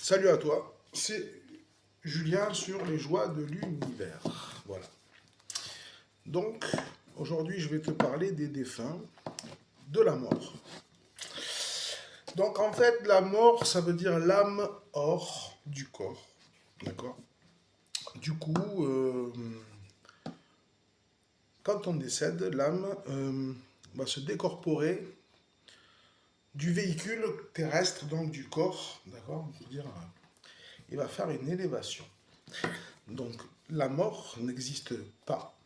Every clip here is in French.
Salut à toi, c'est Julien sur les joies de l'univers. Voilà. Donc, aujourd'hui, je vais te parler des défunts, de la mort. Donc, en fait, la mort, ça veut dire l'âme hors du corps. D'accord. Du coup, quand on décède, l'âme va se décorporer du véhicule terrestre, donc du corps. D'accord. Il va faire une élévation. Donc, la mort n'existe pas.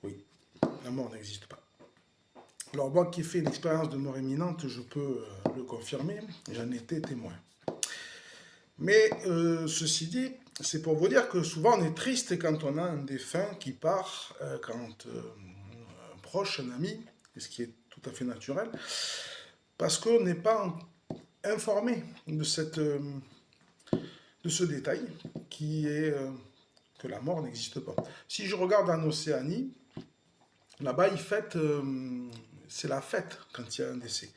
Oui, la mort n'existe pas. Alors, moi qui ai fait une expérience de mort imminente, je peux le confirmer, j'en étais témoin. Mais ceci dit, c'est pour vous dire que souvent on est triste quand on a un défunt qui part, quand un proche, un ami, ce qui est tout à fait naturel, parce qu'on n'est pas informé de ce détail qui est que la mort n'existe pas. Si je regarde en Océanie, là-bas, c'est la fête quand il y a un décès.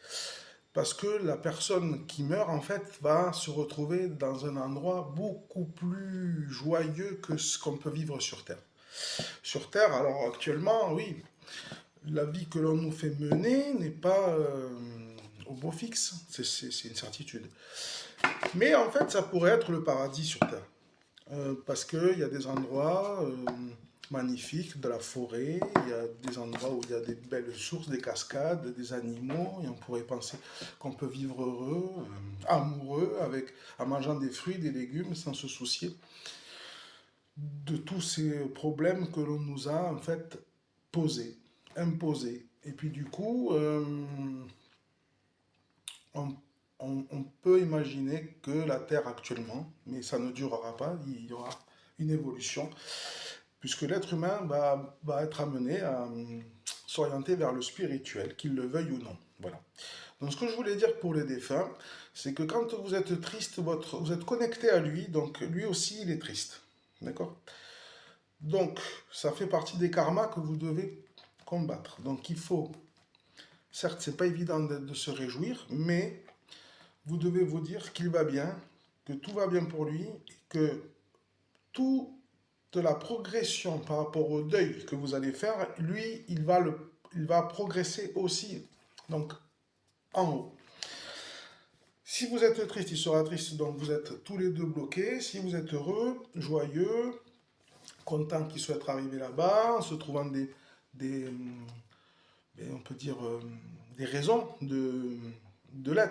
Parce que la personne qui meurt, en fait, va se retrouver dans un endroit beaucoup plus joyeux que ce qu'on peut vivre sur Terre. Sur Terre, alors actuellement, oui, la vie que l'on nous fait mener n'est pas au beau fixe, c'est une certitude. Mais en fait, ça pourrait être le paradis sur Terre. Parce qu'il y a des endroits magnifiques, de la forêt, il y a des endroits où il y a des belles sources, des cascades, des animaux, et on pourrait penser qu'on peut vivre heureux, amoureux, en mangeant des fruits, des légumes, sans se soucier de tous ces problèmes que l'on nous a en fait posés, imposés. Et puis du coup, on, on peut imaginer que la Terre actuellement, mais ça ne durera pas, il y aura une évolution, puisque l'être humain va être amené à s'orienter vers le spirituel, qu'il le veuille ou non. Voilà. Donc ce que je voulais dire pour les défunts, c'est que quand vous êtes triste, vous êtes connecté à lui, donc lui aussi il est triste. D'accord. Donc ça fait partie des karmas que vous devez combattre. Donc il faut, certes c'est pas évident de se réjouir, mais vous devez vous dire qu'il va bien, que tout va bien pour lui, et que toute la progression par rapport au deuil que vous allez faire, lui, il va progresser aussi, donc en haut. Si vous êtes triste, il sera triste, donc vous êtes tous les deux bloqués. Si vous êtes heureux, joyeux, content qu'il soit arrivé là-bas, en se trouvant on peut dire, des raisons de l'être.